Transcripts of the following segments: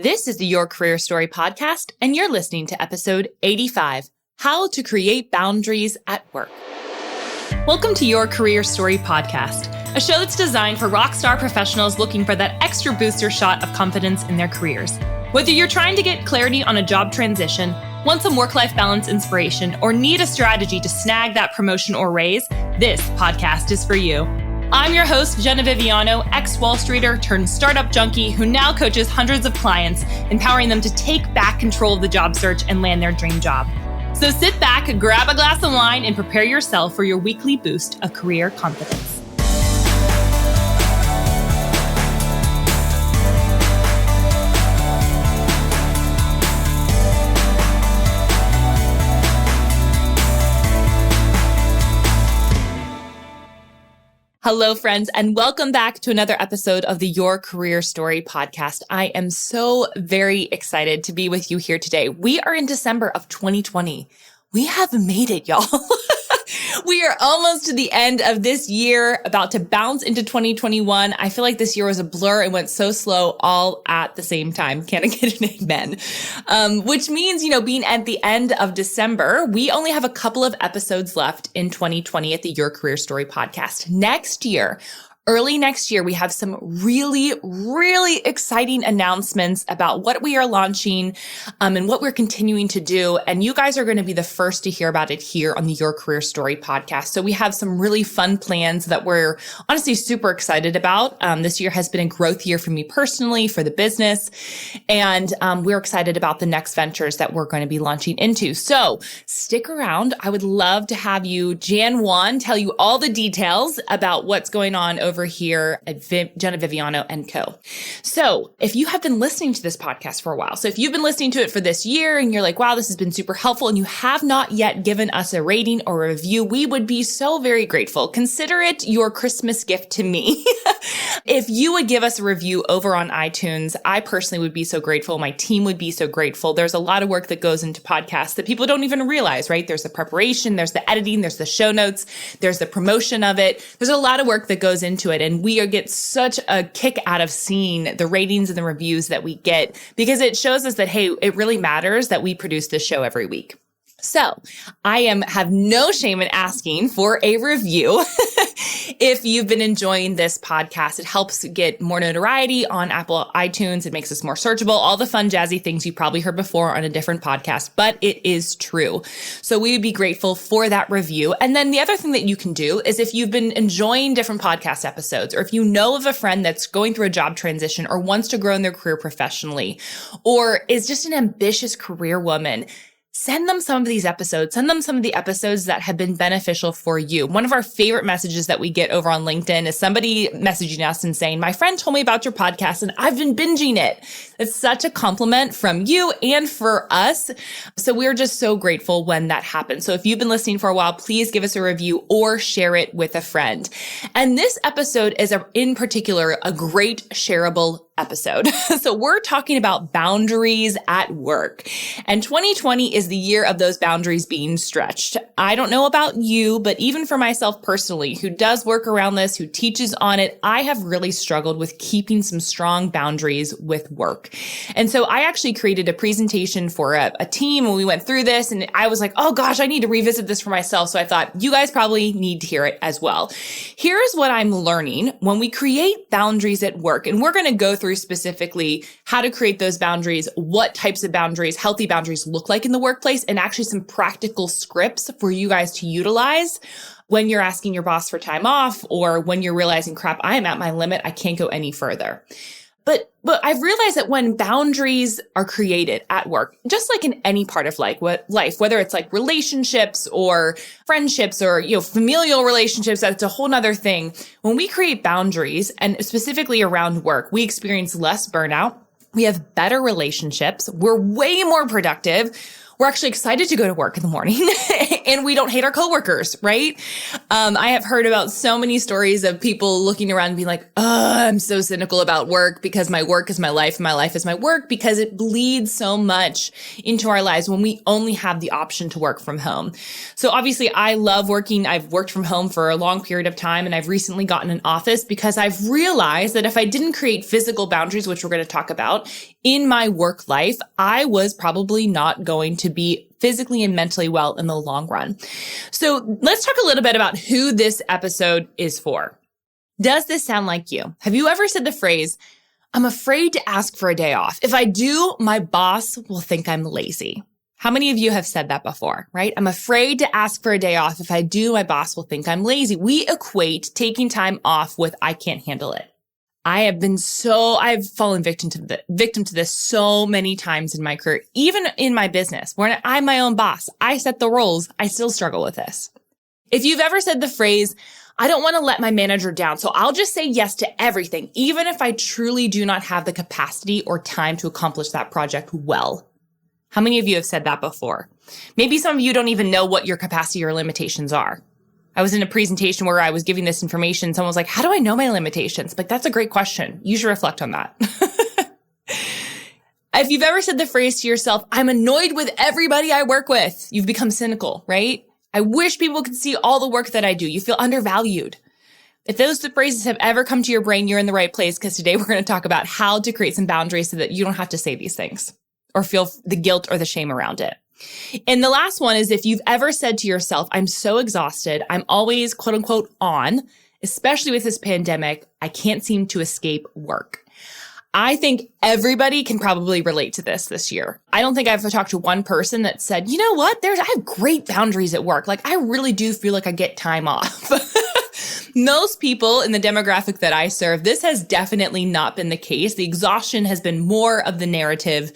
This is the Your Career Story podcast, and you're listening to episode 85, How to Create Boundaries at Work. Welcome to Your Career Story podcast, a show that's designed for rockstar professionals looking for that extra booster shot of confidence in their careers. Whether you're trying to get clarity on a job transition, want some work-life balance inspiration, or need a strategy to snag that promotion or raise, this podcast is for you. I'm your host, Jenna Viviano, ex-Wall Streeter turned startup junkie who now coaches hundreds of clients, empowering them to take back control of the job search and land their dream job. So sit back, grab a glass of wine, and prepare yourself for your weekly boost of career confidence. Hello, friends, and welcome back to another episode of the Your Career Story podcast. I am so very excited to be with you here today. We are in December of 2020. We have made it, y'all. We are almost to the end of this year, about to bounce into 2021. I feel like this year was a blur and went so slow all at the same time. Can I get an amen? Which means, being at the end of December, we only have a couple of episodes left in 2020 at the Your Career Story podcast. Early next year, we have some really, really exciting announcements about what we are launching and what we're continuing to do. And you guys are going to be the first to hear about it here on the Your Career Story podcast. So we have some really fun plans that we're honestly super excited about. This year has been a growth year for me personally, for the business. And we're excited about the next ventures that we're going to be launching into. So stick around. I would love to have you, Jan Juan, tell you all the details about what's going on over here at Jenna Viviano & Co. So if you have been listening to this podcast for a while, so if you've been listening to it for this year and you're like, wow, this has been super helpful, and you have not yet given us a rating or a review, we would be so very grateful. Consider it your Christmas gift to me. If you would give us a review over on iTunes, I personally would be so grateful. My team would be so grateful. There's a lot of work that goes into podcasts that people don't even realize, right? There's the preparation, there's the editing, there's the show notes, there's the promotion of it. There's a lot of work that goes into it. And we get such a kick out of seeing the ratings and the reviews that we get, because it shows us that, hey, it really matters that we produce this show every week. So I have no shame in asking for a review. If you've been enjoying this podcast, it helps get more notoriety on Apple iTunes. It makes us more searchable, all the fun, jazzy things you probably heard before on a different podcast, but it is true. So we would be grateful for that review. And then the other thing that you can do is, if you've been enjoying different podcast episodes, or if you know of a friend that's going through a job transition or wants to grow in their career professionally, or is just an ambitious career woman, send them some of these episodes. Send them some of the episodes that have been beneficial for you. One of our favorite messages that we get over on LinkedIn is somebody messaging us and saying, my friend told me about your podcast and I've been binging it. It's such a compliment from you and for us. So we're just so grateful when that happens. So if you've been listening for a while, please give us a review or share it with a friend. And this episode is in particular a great shareable episode. So we're talking about boundaries at work. And 2020 is the year of those boundaries being stretched. I don't know about you, but even for myself personally, who does work around this, who teaches on it, I have really struggled with keeping some strong boundaries with work. And so I actually created a presentation for a team when we went through this, and I was like, oh gosh, I need to revisit this for myself. So I thought you guys probably need to hear it as well. Here's what I'm learning when we create boundaries at work. And we're going to go through specifically how to create those boundaries, what types of boundaries, healthy boundaries look like in the workplace, and actually some practical scripts for you guys to utilize when you're asking your boss for time off, or when you're realizing, crap, I am at my limit. I can't go any further. But I've realized that when boundaries are created at work, just like in any part of life, whether it's like relationships or friendships or, familial relationships, that's a whole nother thing. When we create boundaries, and specifically around work, we experience less burnout. We have better relationships. We're way more productive. we're actually excited to go to work in the morning and we don't hate our coworkers, right? I have heard about so many stories of people looking around and being like, oh, I'm so cynical about work because my work is my life and my life is my work, because it bleeds so much into our lives when we only have the option to work from home. So obviously I love working. I've worked from home for a long period of time, and I've recently gotten an office because I've realized that if I didn't create physical boundaries, which we're going to talk about, in my work life, I was probably not going to be physically and mentally well in the long run. So let's talk a little bit about who this episode is for. Does this sound like you? Have you ever said the phrase, I'm afraid to ask for a day off. If I do, my boss will think I'm lazy. How many of you have said that before, right? I'm afraid to ask for a day off. If I do, my boss will think I'm lazy. We equate taking time off with I can't handle it. I've fallen victim to this so many times in my career, even in my business, where I'm my own boss. I set the rules. I still struggle with this. If you've ever said the phrase, I don't want to let my manager down, so I'll just say yes to everything, even if I truly do not have the capacity or time to accomplish that project well. How many of you have said that before? Maybe some of you don't even know what your capacity or limitations are. I was in a presentation where I was giving this information. Someone was like, how do I know my limitations? Like, that's a great question. You should reflect on that. If you've ever said the phrase to yourself, I'm annoyed with everybody I work with, you've become cynical, right? I wish people could see all the work that I do. You feel undervalued. If those phrases have ever come to your brain, you're in the right place, because today we're going to talk about how to create some boundaries so that you don't have to say these things or feel the guilt or the shame around it. And the last one is, if you've ever said to yourself, I'm so exhausted, I'm always quote unquote on, especially with this pandemic, I can't seem to escape work. I think everybody can probably relate to this year. I don't think I've talked to one person that said, you know what, I have great boundaries at work. Like, I really do feel like I get time off. Most people in the demographic that I serve, this has definitely not been the case. The exhaustion has been more of the narrative,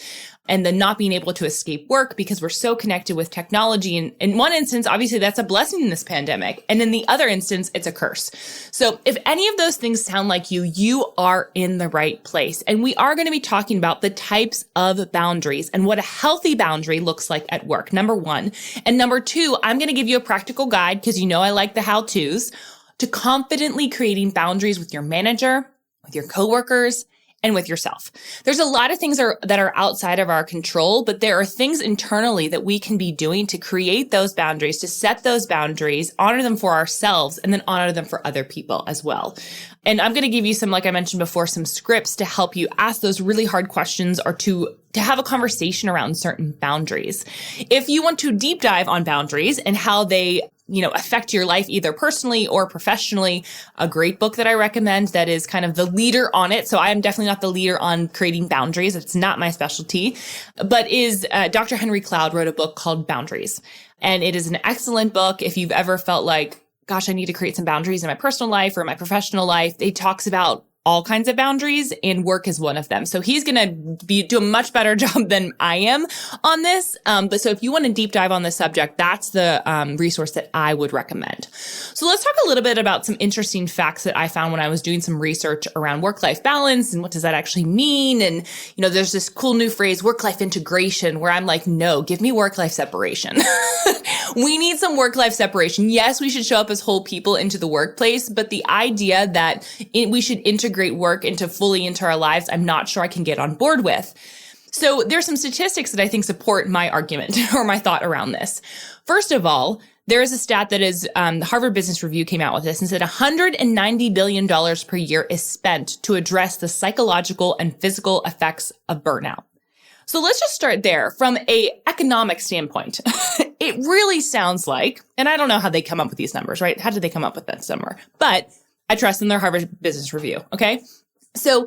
and the not being able to escape work because we're so connected with technology. And in one instance, obviously that's a blessing in this pandemic. And in the other instance, it's a curse. So if any of those things sound like you are in the right place. And we are going to be talking about the types of boundaries and what a healthy boundary looks like at work, number one. And number two, I'm going to give you a practical guide, because you know I like the how-tos, to confidently creating boundaries with your manager, with your coworkers, and with yourself. There's a lot of things that are outside of our control, but there are things internally that we can be doing to create those boundaries, to set those boundaries, honor them for ourselves, and then honor them for other people as well. And I'm going to give you some, like I mentioned before, some scripts to help you ask those really hard questions, or to have a conversation around certain boundaries. If you want to deep dive on boundaries and how they affect your life either personally or professionally, a great book that I recommend that is kind of the leader on it. So I am definitely not the leader on creating boundaries. It's not my specialty, but is Dr. Henry Cloud wrote a book called Boundaries. And it is an excellent book. If you've ever felt like, gosh, I need to create some boundaries in my personal life or my professional life, it talks about all kinds of boundaries, and work is one of them. So he's going to do a much better job than I am on this. But so if you want to deep dive on the subject, that's the resource that I would recommend. So let's talk a little bit about some interesting facts that I found when I was doing some research around work-life balance and what does that actually mean. And, there's this cool new phrase, work-life integration, where I'm like, no, give me work-life separation. We need some work-life separation. Yes, we should show up as whole people into the workplace, but the idea that we should integrate work into our lives, I'm not sure I can get on board with. So there's some statistics that I think support my argument or my thought around this. First of all, there is a stat that is, the Harvard Business Review came out with this and said $190 billion per year is spent to address the psychological and physical effects of burnout. So let's just start there from an economic standpoint. It really sounds like, and I don't know how they come up with these numbers, right? How did they come up with that number? But I trust in their Harvard Business Review. Okay. So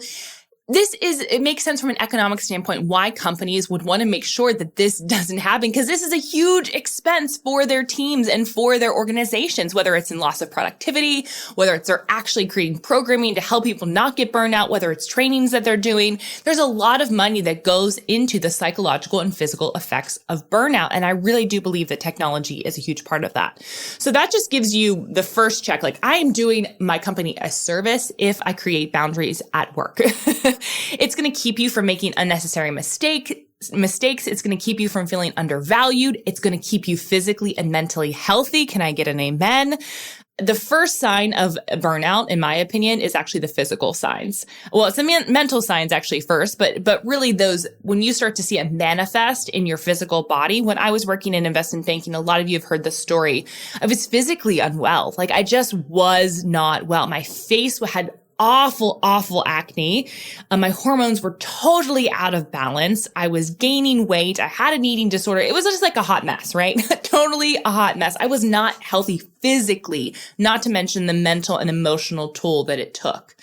it makes sense from an economic standpoint why companies would want to make sure that this doesn't happen, because this is a huge expense for their teams and for their organizations, whether it's in loss of productivity, whether it's they're actually creating programming to help people not get burned out, whether it's trainings that they're doing. There's a lot of money that goes into the psychological and physical effects of burnout. And I really do believe that technology is a huge part of that. So that just gives you the first check. Like, I am doing my company a service if I create boundaries at work. It's going to keep you from making unnecessary mistakes. It's going to keep you from feeling undervalued. It's going to keep you physically and mentally healthy. Can I get an amen? The first sign of burnout, in my opinion, is actually the physical signs. Well, it's the mental signs actually first, but really those, when you start to see it manifest in your physical body. When I was working in investment banking, a lot of you have heard the story. I was physically unwell. Like I just was not well. My face had awful acne. My hormones were totally out of balance. I was gaining weight. I had an eating disorder. It was just like a hot mess, right? Totally a hot mess. I was not healthy physically, not to mention the mental and emotional toll that it took.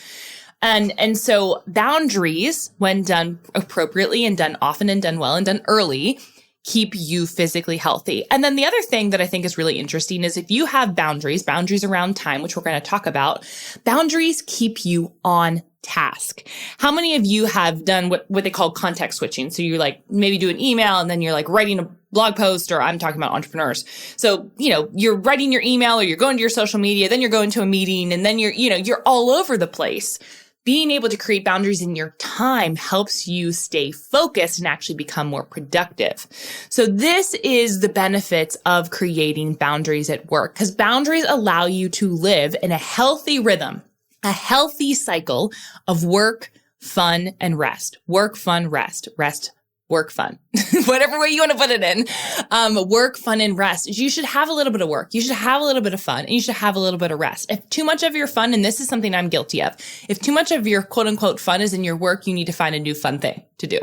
And so boundaries, when done appropriately and done often and done well and done early, keep you physically healthy. And then the other thing that I think is really interesting is if you have boundaries around time, which we're going to talk about, boundaries keep you on task. How many of you have done what they call context switching? So you like maybe do an email and then you're like writing a blog post, or I'm talking about entrepreneurs. So, you're writing your email or you're going to your social media, then you're going to a meeting and then you're all over the place. Being able to create boundaries in your time helps you stay focused and actually become more productive. So this is the benefits of creating boundaries at work, because boundaries allow you to live in a healthy rhythm, a healthy cycle of work, fun, and rest. Work, fun, rest, work, fun, whatever way you want to put it in. Work, fun, and rest. You should have a little bit of work. You should have a little bit of fun, and you should have a little bit of rest. If too much of your fun, and this is something I'm guilty of, if too much of your quote unquote fun is in your work, you need to find a new fun thing to do.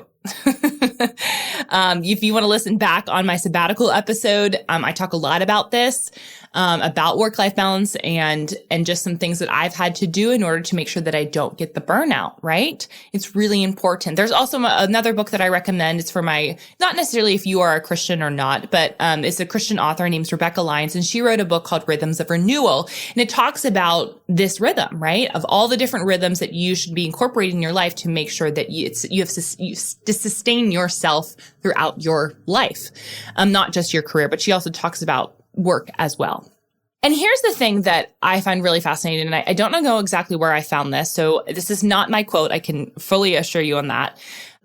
If you want to listen back on my sabbatical episode, I talk a lot about this, about work-life balance and just some things that I've had to do in order to make sure that I don't get the burnout, right? It's really important. There's also another book that I recommend. It's for not necessarily if you are a Christian or not, but it's a Christian author. Her name's Rebecca Lyons, and she wrote a book called Rhythms of Renewal. And it talks about this rhythm, right? Of all the different rhythms that you should be incorporating in your life to make sure that you to sustain yourself throughout your life, not just your career, but she also talks about work as well. And here's the thing that I find really fascinating, and I don't know exactly where I found this, so this is not my quote. I can fully assure you on that.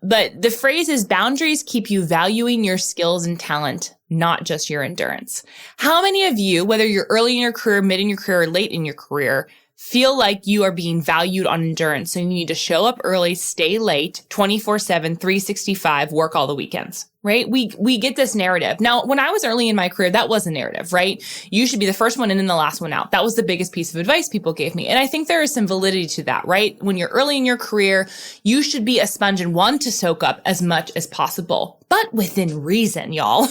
But the phrase is, boundaries keep you valuing your skills and talent, not just your endurance. How many of you, whether you're early in your career, mid in your career, or late in your career, feel like you are being valued on endurance? So you need to show up early, stay late, 24/7, 365, work all the weekends, right? We get this narrative. Now, when I was early in my career, that was a narrative, right? You should be the first one in and the last one out. That was the biggest piece of advice people gave me. And I think there is some validity to that, right? When you're early in your career, you should be a sponge and want to soak up as much as possible, but within reason, y'all.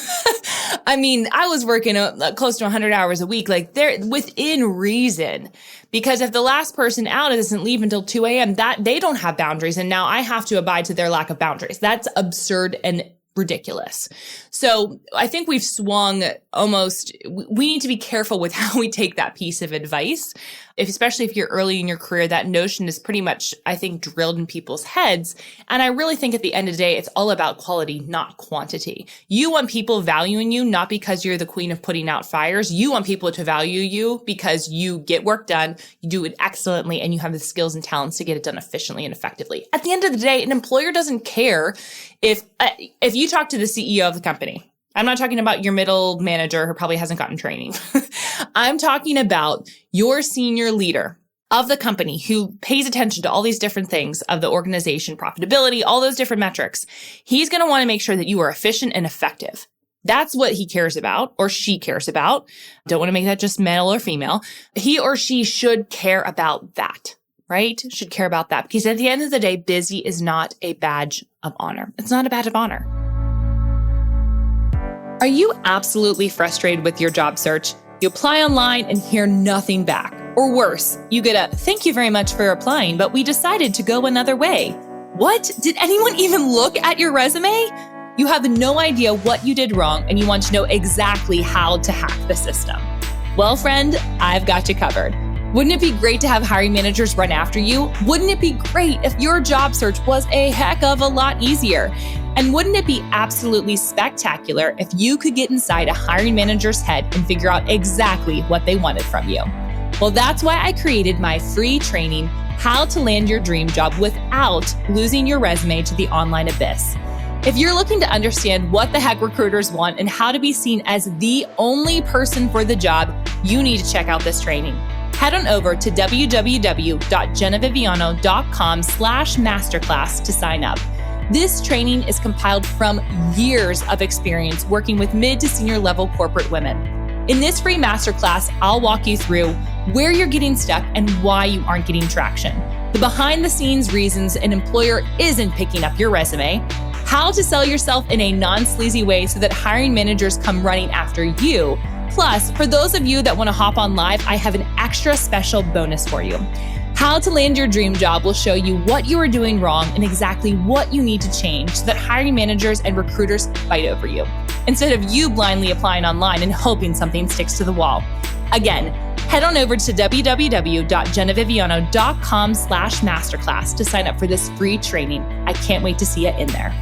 I mean, I was working close to 100 hours a week, within reason. Because if the last person out doesn't leave until 2 a.m., that they don't have boundaries. And now I have to abide to their lack of boundaries. That's absurd and ridiculous. So I think we've swung we need to be careful with how we take that piece of advice. Especially if you're early in your career, that notion is pretty much, I think, drilled in people's heads. And I really think at the end of the day, it's all about quality, not quantity. You want people valuing you, not because you're the queen of putting out fires. You want people to value you because you get work done, you do it excellently, and you have the skills and talents to get it done efficiently and effectively. At the end of the day, an employer doesn't care if you talk to the CEO of the company. I'm not talking about your middle manager who probably hasn't gotten training. I'm talking about your senior leader of the company who pays attention to all these different things of the organization, profitability, all those different metrics. He's going to want to make sure that you are efficient and effective. That's what he cares about, or she cares about. Don't want to make that just male or female. He or she should care about that, right? Should care about that, because at the end of the day, busy is not a badge of honor. It's not a badge of honor. Are you absolutely frustrated with your job search? You apply online and hear nothing back. Or worse, you get a "thank you very much for applying, but we decided to go another way." What? Did anyone even look at your resume? You have no idea what you did wrong, and you want to know exactly how to hack the system. Well, friend, I've got you covered. Wouldn't it be great to have hiring managers run after you? Wouldn't it be great if your job search was a heck of a lot easier? And wouldn't it be absolutely spectacular if you could get inside a hiring manager's head and figure out exactly what they wanted from you? Well, that's why I created my free training, how to land your dream job without losing your resume to the online abyss. If you're looking to understand what the heck recruiters want and how to be seen as the only person for the job, you need to check out this training. Head on over to www.jennaviviano.com/masterclass to sign up. This training is compiled from years of experience working with mid to senior level corporate women. In this free masterclass, I'll walk you through where you're getting stuck and why you aren't getting traction, the behind the scenes reasons an employer isn't picking up your resume, how to sell yourself in a non-sleazy way so that hiring managers come running after you. Plus, for those of you that want to hop on live, I have an extra special bonus for you. How to Land Your Dream Job will show you what you are doing wrong and exactly what you need to change so that hiring managers and recruiters fight over you, instead of you blindly applying online and hoping something sticks to the wall. Again, head on over to www.jennaviviano.com/masterclass to sign up for this free training. I can't wait to see you in there.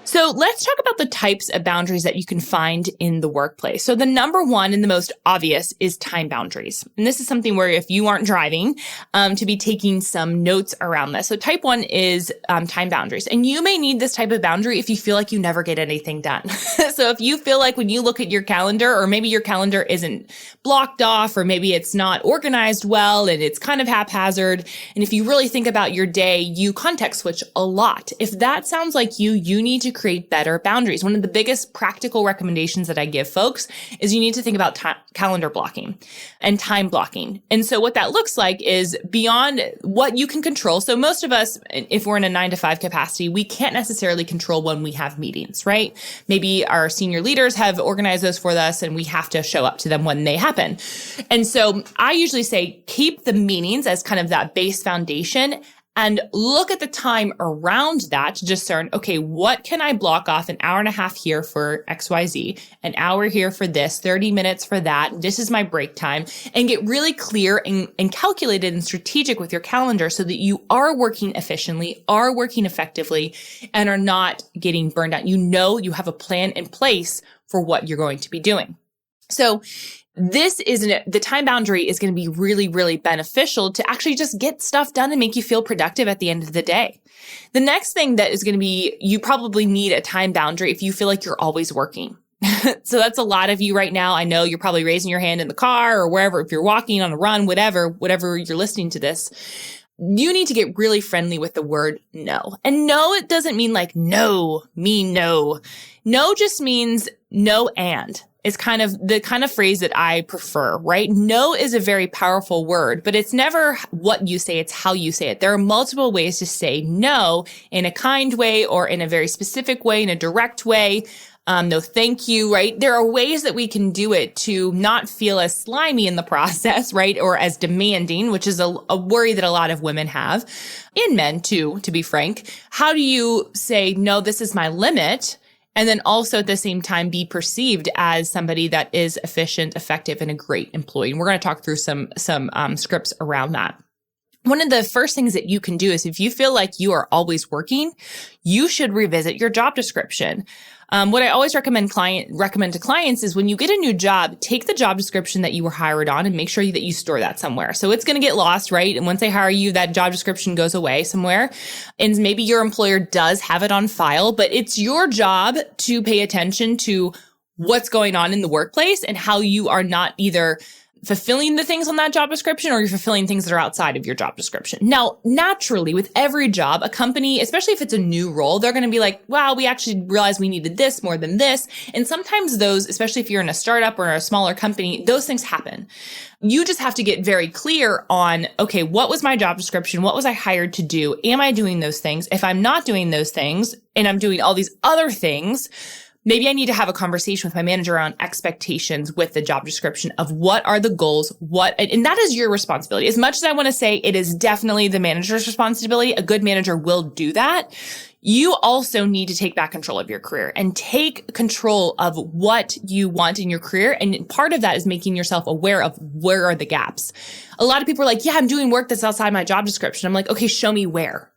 So let's talk about the types of boundaries that you can find in the workplace. So the number one and the most obvious is time boundaries. And this is something where if you aren't driving, to be taking some notes around this. So type one is time boundaries. And you may need this type of boundary if you feel like you never get anything done. So if you feel like when you look at your calendar, or maybe your calendar isn't blocked off, or maybe it's not organized well and it's kind of haphazard. And if you really think about your day, you context switch a lot. If that sounds like you need to create better boundaries. One of the biggest practical recommendations that I give folks is you need to think about calendar blocking and time blocking. And so what that looks like is beyond what you can control. So most of us, if we're in a 9-to-5 capacity, we can't necessarily control when we have meetings, right? Maybe our senior leaders have organized those for us and we have to show up to them when they happen. And so I usually say keep the meetings as kind of that base foundation and look at the time around that to discern, okay, what can I block off an hour and a half here for XYZ, an hour here for this, 30 minutes for that. This is my break time, and get really clear and calculated and strategic with your calendar so that you are working efficiently, are working effectively, and are not getting burned out. You know, you have a plan in place for what you're going to be doing. So the time boundary is going to be really, really beneficial to actually just get stuff done and make you feel productive at the end of the day. The next thing that is going to be, you probably need a time boundary if you feel like you're always working. So that's a lot of you right now. I know you're probably raising your hand in the car or wherever, if you're walking on a run, whatever you're listening to this. You need to get really friendly with the word no. And no, it doesn't mean like no, mean no. No just means no and. Is kind of the kind of phrase that I prefer, right? No is a very powerful word, but it's never what you say, it's how you say it. There are multiple ways to say no in a kind way or in a very specific way, in a direct way. No, thank you, right? There are ways that we can do it to not feel as slimy in the process, right? Or as demanding, which is a worry that a lot of women have, and men too, to be frank. How do you say, no, this is my limit? And then also at the same time be perceived as somebody that is efficient, effective, and a great employee. And we're going to talk through some scripts around that. One of the first things that you can do is if you feel like you are always working, you should revisit your job description. What I always recommend to clients is when you get a new job, take the job description that you were hired on and make sure that you store that somewhere. So it's going to get lost, right? And once they hire you, that job description goes away somewhere. And maybe your employer does have it on file, but it's your job to pay attention to what's going on in the workplace and how you are not either fulfilling the things on that job description or you're fulfilling things that are outside of your job description. Now, naturally, with every job, a company, especially if it's a new role, they're going to be like, wow, we actually realized we needed this more than this. And sometimes those, especially if you're in a startup or a smaller company, those things happen. You just have to get very clear on, okay, what was my job description? What was I hired to do? Am I doing those things? If I'm not doing those things and I'm doing all these other things, maybe I need to have a conversation with my manager around expectations with the job description of what are the goals, and that is your responsibility. As much as I want to say it is definitely the manager's responsibility, a good manager will do that. You also need to take back control of your career and take control of what you want in your career. And part of that is making yourself aware of where are the gaps. A lot of people are like, yeah, I'm doing work that's outside my job description. I'm like, okay, show me where.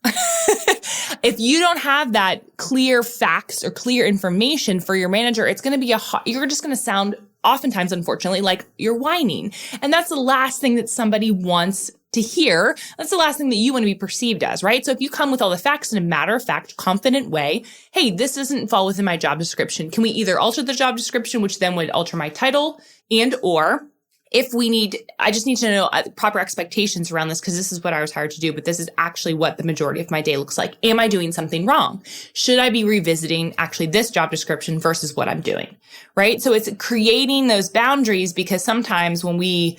If you don't have that clear facts or clear information for your manager, it's going to be you're just going to sound oftentimes, unfortunately, like you're whining. And that's the last thing that somebody wants to hear. That's the last thing that you want to be perceived as, right? So if you come with all the facts in a matter-of-fact, confident way, hey, this doesn't fall within my job description. Can we either alter the job description, which then would alter my title, and or if we need, I just need to know proper expectations around this because this is what I was hired to do, but this is actually what the majority of my day looks like. Am I doing something wrong? Should I be revisiting actually this job description versus what I'm doing, right? So it's creating those boundaries because sometimes when we,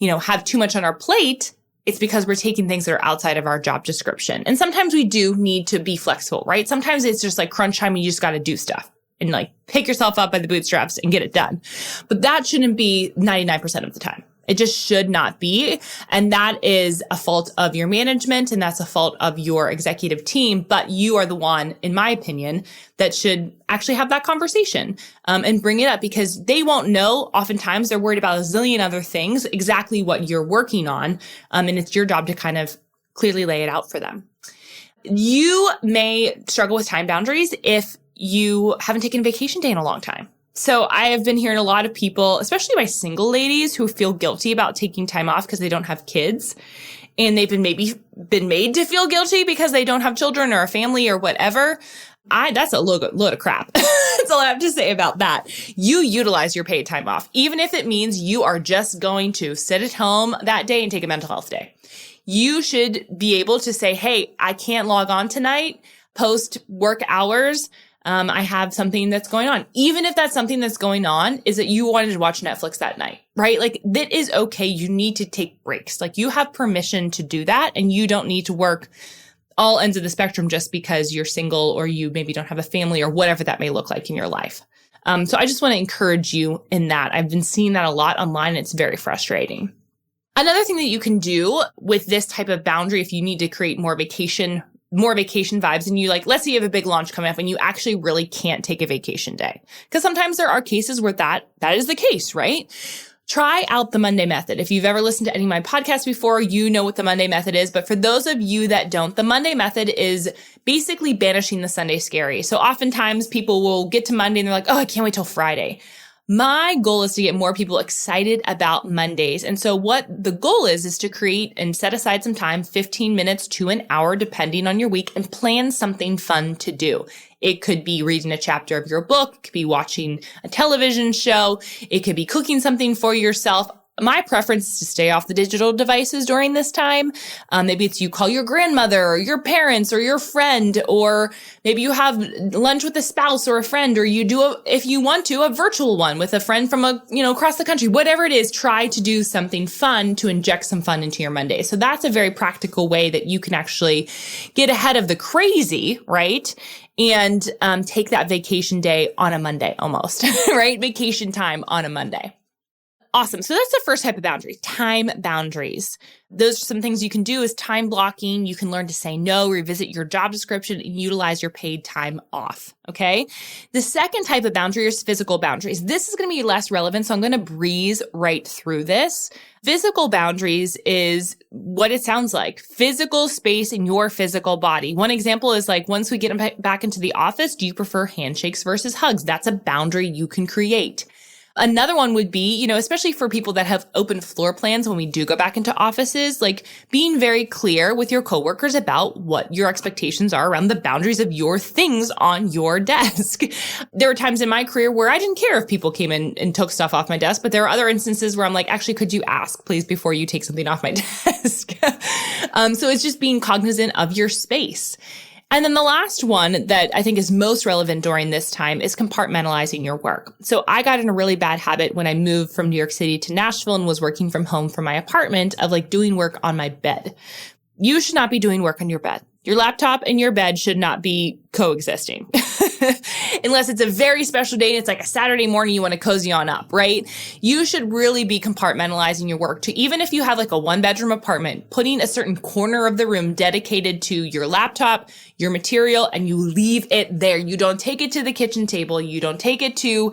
have too much on our plate, it's because we're taking things that are outside of our job description. And sometimes we do need to be flexible, right? Sometimes it's just like crunch time and you just got to do stuff and like pick yourself up by the bootstraps and get it done. But that shouldn't be 99% of the time. It just should not be. And that is a fault of your management and that's a fault of your executive team. But you are the one, in my opinion, that should actually have that conversation and bring it up because they won't know. Oftentimes they're worried about a zillion other things, exactly what you're working on. And it's your job to kind of clearly lay it out for them. You may struggle with time boundaries if you haven't taken a vacation day in a long time. So I have been hearing a lot of people, especially my single ladies who feel guilty about taking time off because they don't have kids and they've been made to feel guilty because they don't have children or a family or whatever. That's a load of crap. That's all I have to say about that. You utilize your paid time off, even if it means you are just going to sit at home that day and take a mental health day. You should be able to say, hey, I can't log on tonight, post work hours. I have something that's going on. Even if that's something that's going on is that you wanted to watch Netflix that night, right? Like that is okay. You need to take breaks. Like you have permission to do that and you don't need to work all ends of the spectrum just because you're single or you maybe don't have a family or whatever that may look like in your life. So I just want to encourage you in that. I've been seeing that a lot online and it's very frustrating. Another thing that you can do with this type of boundary, if you need to create more vacation vibes and you let's say you have a big launch coming up and you actually really can't take a vacation day. Because sometimes there are cases where that is the case, right? Try out the Monday method. If you've ever listened to any of my podcasts before, you know what the Monday method is. But for those of you that don't, the Monday method is basically banishing the Sunday scary. So oftentimes people will get to Monday and they're like, oh, I can't wait till Friday. My goal is to get more people excited about Mondays. And so what the goal is to create and set aside some time, 15 minutes to an hour, depending on your week, and plan something fun to do. It could be reading a chapter of your book. It could be watching a television show. It could be cooking something for yourself. My preference is to stay off the digital devices during this time. Maybe it's you call your grandmother or your parents or your friend, or maybe you have lunch with a spouse or a friend, or you do, if you want to, a virtual one with a friend from across the country. Whatever it is, try to do something fun to inject some fun into your Monday. So that's a very practical way that you can actually get ahead of the crazy, right? And take that vacation day on a Monday almost, right? Vacation time on a Monday. Awesome. So that's the first type of boundary, time boundaries. Those are some things you can do is time blocking. You can learn to say no, revisit your job description, and utilize your paid time off. Okay. The second type of boundary is physical boundaries. This is going to be less relevant, so I'm going to breeze right through this. Physical boundaries is what it sounds like. Physical space in your physical body. One example is once we get back into the office, do you prefer handshakes versus hugs? That's a boundary you can create. Another one would be, especially for people that have open floor plans when we do go back into offices, being very clear with your coworkers about what your expectations are around the boundaries of your things on your desk. There were times in my career where I didn't care if people came in and took stuff off my desk, but there are other instances where I'm actually, could you ask, please, before you take something off my desk? So it's just being cognizant of your space. And then the last one that I think is most relevant during this time is compartmentalizing your work. So I got in a really bad habit when I moved from New York City to Nashville and was working from home from my apartment of doing work on my bed. You should not be doing work on your bed. Your laptop and your bed should not be coexisting. Unless it's a very special day and it's a Saturday morning you want to cozy on up, right? You should really be compartmentalizing your work to, even if you have a one-bedroom apartment, putting a certain corner of the room dedicated to your laptop, your material, and you leave it there. You don't take it to the kitchen table. You don't take it to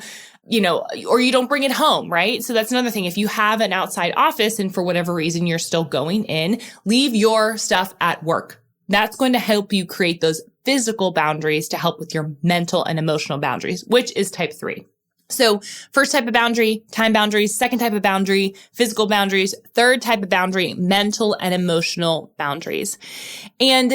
or you don't bring it home, right? So that's another thing. If you have an outside office and for whatever reason you're still going in, leave your stuff at work. That's going to help you create those physical boundaries to help with your mental and emotional boundaries, which is type 3. So first type of boundary, time boundaries. Second type of boundary, physical boundaries. Third type of boundary, mental and emotional boundaries. And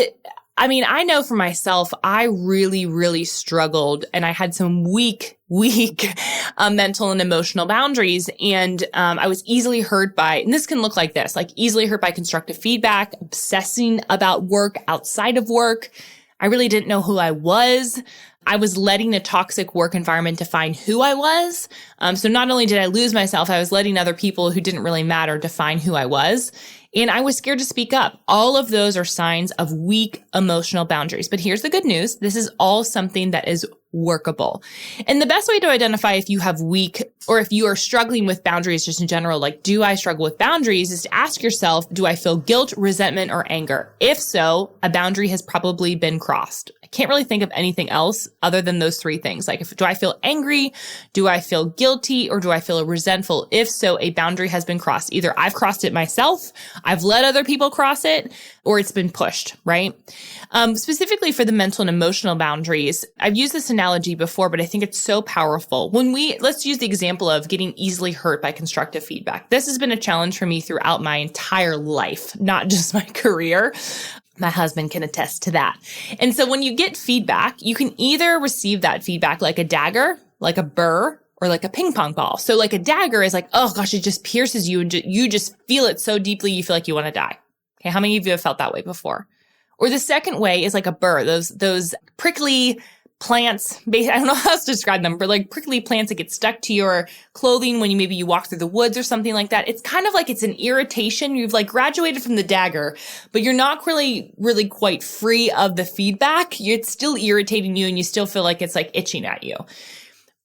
I mean, I know for myself, I really, really struggled and I had some weak mental and emotional boundaries. And I was easily hurt by, and this can look like this, like easily hurt by constructive feedback, obsessing about work outside of work. I really didn't know who I was. I was letting a toxic work environment define who I was. So not only did I lose myself, I was letting other people who didn't really matter define who I was. And I was scared to speak up. All of those are signs of weak emotional boundaries. But here's the good news. This is all something that is workable. And the best way to identify if you have weak or if you are struggling with boundaries just in general, like, do I struggle with boundaries, is to ask yourself, do I feel guilt, resentment, or anger? If so, a boundary has probably been crossed. I can't really think of anything else other than those three things. Like, do I feel angry? Do I feel guilty? Or do I feel resentful? If so, a boundary has been crossed. Either I've crossed it myself, I've let other people cross it, or it's been pushed, right? Specifically for the mental and emotional boundaries, I've used this analogy before, but I think it's so powerful. Let's use the example of getting easily hurt by constructive feedback. This has been a challenge for me throughout my entire life, not just my career. My husband can attest to that. And so when you get feedback, you can either receive that feedback like a dagger, like a burr, or like a ping pong ball. So like a dagger is like, oh gosh, it just pierces you and you just feel it so deeply you feel like you want to die. Okay, how many of you have felt that way before? Or the second way is like a burr, those prickly plants, I don't know how else to describe them, but like prickly plants that get stuck to your clothing when you walk through the woods or something like that. It's kind of like it's an irritation. You've like graduated from the dagger, but you're not really quite free of the feedback. It's still irritating you and you still feel like it's like itching at you.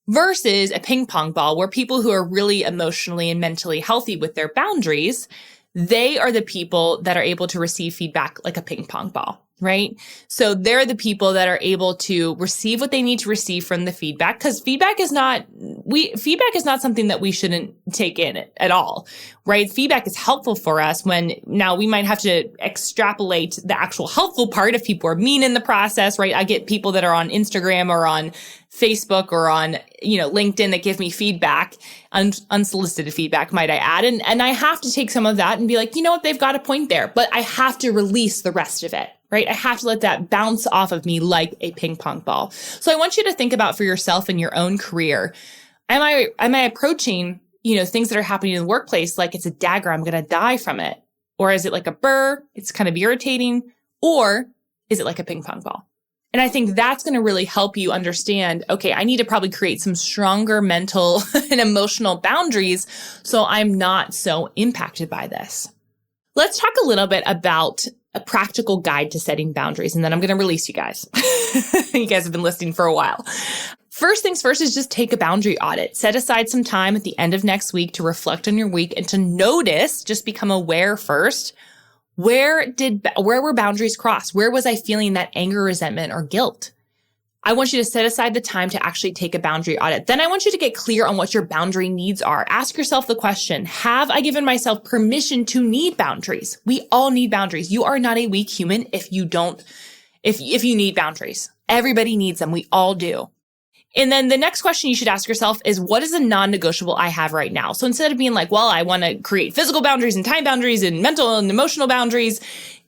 Versus a ping pong ball where people who are really emotionally and mentally healthy with their boundaries, they are the people that are able to receive feedback like a ping pong ball, right? So they're the people that are able to receive what they need to receive from the feedback, because feedback is not something that we shouldn't take in at all, right? Feedback is helpful for us now we might have to extrapolate the actual helpful part if people are mean in the process, right? I get people that are on Instagram or on Facebook or on, LinkedIn that give me feedback, unsolicited feedback, might I add. And I have to take some of that and be like, you know what, they've got a point there, but I have to release the rest of it, right? I have to let that bounce off of me like a ping pong ball. So I want you to think about for yourself in your own career. Am I approaching, things that are happening in the workplace like it's a dagger, I'm going to die from it? Or is it like a burr? It's kind of irritating. Or is it like a ping pong ball? And I think that's going to really help you understand, okay, I need to probably create some stronger mental and emotional boundaries so I'm not so impacted by this. Let's talk a little bit about a practical guide to setting boundaries, and then I'm going to release you guys. You guys have been listening for a while. First things first is just take a boundary audit. Set aside some time at the end of next week to reflect on your week and to notice, just become aware first. Where were boundaries crossed? Where was I feeling that anger, resentment, or guilt? I want you to set aside the time to actually take a boundary audit. Then I want you to get clear on what your boundary needs are. Ask yourself the question, have I given myself permission to need boundaries? We all need boundaries. You are not a weak human if you need boundaries. Everybody needs them. We all do. And then the next question you should ask yourself is, what is a non-negotiable I have right now? So instead of being like, well, I want to create physical boundaries and time boundaries and mental and emotional boundaries,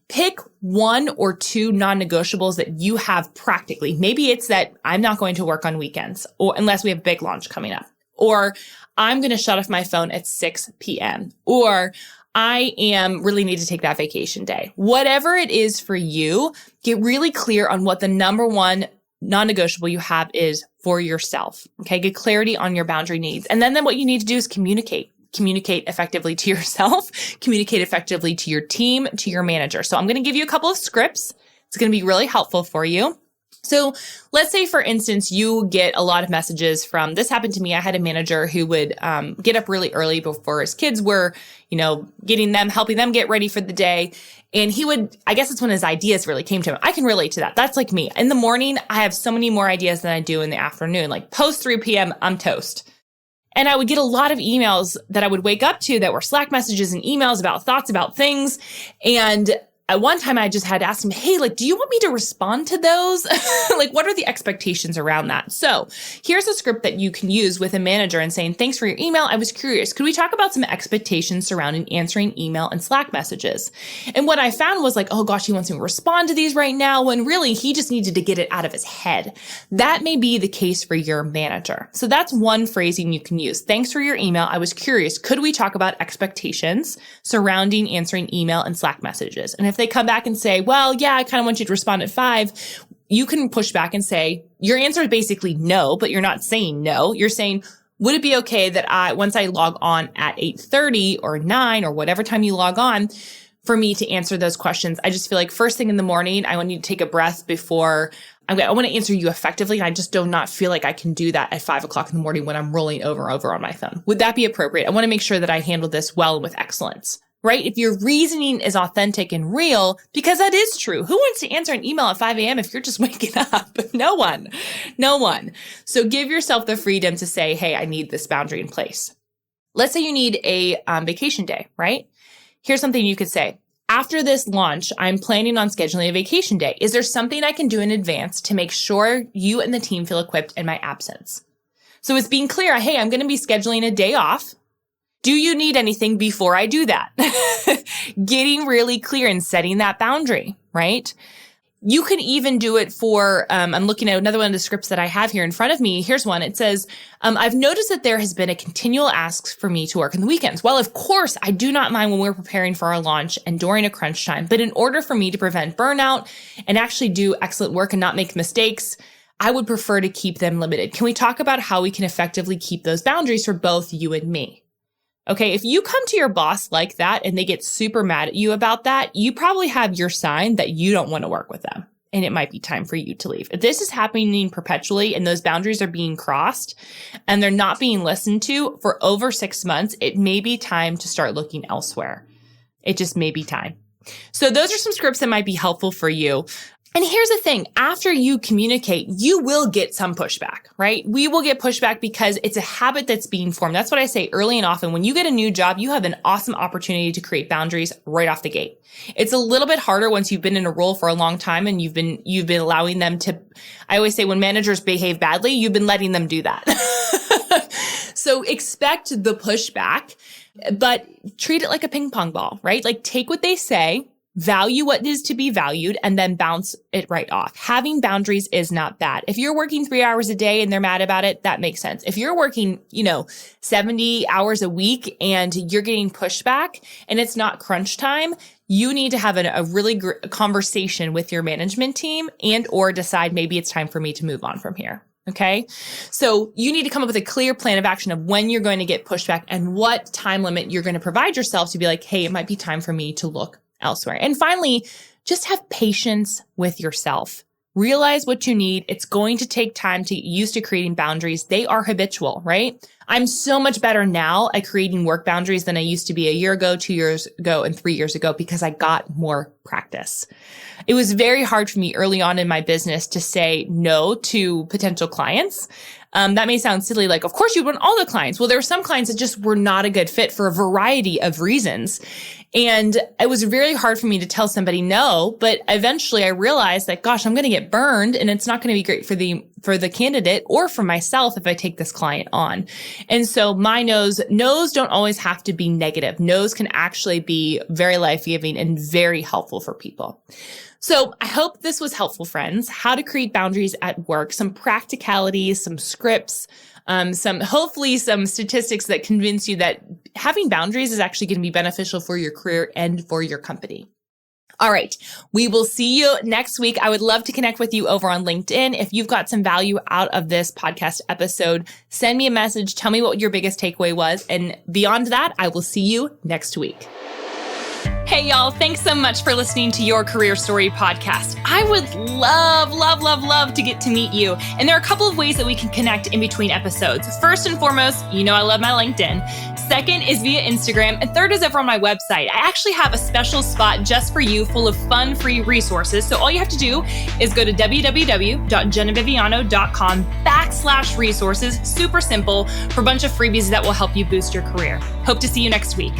pick one or two non-negotiables that you have practically. Maybe it's that I'm not going to work on weekends or unless we have a big launch coming up, or I'm going to shut off my phone at 6 p.m. or I really need to take that vacation day. Whatever it is for you, get really clear on what the number one non-negotiable you have is for yourself. Okay. Get clarity on your boundary needs. And then what you need to do is communicate effectively to yourself, communicate effectively to your team, to your manager. So I'm going to give you a couple of scripts. It's going to be really helpful for you. So let's say, for instance, you get a lot of messages from, this happened to me. I had a manager who would get up really early before his kids were, helping them get ready for the day. And I guess it's when his ideas really came to him. I can relate to that. That's like me. In the morning, I have so many more ideas than I do in the afternoon. Like post 3 p.m., I'm toast. And I would get a lot of emails that I would wake up to that were Slack messages and emails about thoughts about things. And at one time I just had to ask him, hey, like, do you want me to respond to those? Like, what are the expectations around that? So here's a script that you can use with a manager and saying, thanks for your email. I was curious. Could we talk about some expectations surrounding answering email and Slack messages? And what I found was like, oh gosh, he wants me to respond to these right now, when really he just needed to get it out of his head. That may be the case for your manager. So that's one phrasing you can use. Thanks for your email. I was curious. Could we talk about expectations surrounding answering email and Slack messages? And if they come back and say, well, yeah, I kind of want you to respond at 5, you can push back and say, your answer is basically no, but you're not saying no. You're saying, would it be okay that once I log on at 8:30 or 9 or whatever time you log on, for me to answer those questions? I just feel like first thing in the morning, I want you to take a breath before I want to answer you effectively. And I just do not feel like I can do that at 5 o'clock in the morning when I'm rolling over on my phone. Would that be appropriate? I want to make sure that I handle this well and with excellence. Right? If your reasoning is authentic and real, because that is true. Who wants to answer an email at 5 a.m. if you're just waking up? No one. So give yourself the freedom to say, hey, I need this boundary in place. Let's say you need a vacation day, right? Here's something you could say. After this launch, I'm planning on scheduling a vacation day. Is there something I can do in advance to make sure you and the team feel equipped in my absence? So it's being clear, hey, I'm going to be scheduling a day off. Do you need anything before I do that? Getting really clear and setting that boundary, right? You can even do it for, I'm looking at another one of the scripts that I have here in front of me. Here's one. It says, I've noticed that there has been a continual ask for me to work on the weekends. Well, of course, I do not mind when we're preparing for our launch and during a crunch time. But in order for me to prevent burnout and actually do excellent work and not make mistakes, I would prefer to keep them limited. Can we talk about how we can effectively keep those boundaries for both you and me? Okay, if you come to your boss like that and they get super mad at you about that, you probably have your sign that you don't want to work with them. And it might be time for you to leave. If this is happening perpetually and those boundaries are being crossed and they're not being listened to for over 6 months, it may be time to start looking elsewhere. It just may be time. So those are some scripts that might be helpful for you. And here's the thing, after you communicate, you will get some pushback, right? We will get pushback because it's a habit that's being formed. That's what I say early and often. When you get a new job, you have an awesome opportunity to create boundaries right off the gate. It's a little bit harder once you've been in a role for a long time and you've been allowing them to, I always say when managers behave badly, you've been letting them do that. So expect the pushback, but treat it like a ping pong ball, right? Like take what they say, value what is to be valued, and then bounce it right off. Having boundaries is not bad. If you're working 3 hours a day and they're mad about it, that makes sense. If you're working, 70 hours a week and you're getting pushback and it's not crunch time, you need to have a really conversation with your management team and or decide maybe it's time for me to move on from here. Okay. So you need to come up with a clear plan of action of when you're going to get pushback and what time limit you're going to provide yourself to be like, hey, it might be time for me to look elsewhere. And finally, just have patience with yourself. Realize what you need. It's going to take time to get used to creating boundaries. They are habitual, right? I'm so much better now at creating work boundaries than I used to be a year ago, 2 years ago, and 3 years ago because I got more practice. It was very hard for me early on in my business to say no to potential clients. That may sound silly, like, of course you want all the clients. Well, there were some clients that just were not a good fit for a variety of reasons. And it was very hard for me to tell somebody no, but eventually I realized that, gosh, I'm going to get burned and it's not going to be great for the candidate or for myself if I take this client on. And so my no's don't always have to be negative. No's can actually be very life-giving and very helpful for people. So I hope this was helpful, friends. How to create boundaries at work, some practicalities, some scripts, hopefully some statistics that convince you that having boundaries is actually going to be beneficial for your career and for your company. All right. We will see you next week. I would love to connect with you over on LinkedIn. If you've got some value out of this podcast episode, send me a message. Tell me what your biggest takeaway was. And beyond that, I will see you next week. Hey, y'all. Thanks so much for listening to Your Career Story podcast. I would love to get to meet you. And there are a couple of ways that we can connect in between episodes. First and foremost, I love my LinkedIn. Second is via Instagram. And third is over on my website. I actually have a special spot just for you full of fun, free resources. So all you have to do is go to www.jennaviviano.com/resources. Super simple for a bunch of freebies that will help you boost your career. Hope to see you next week.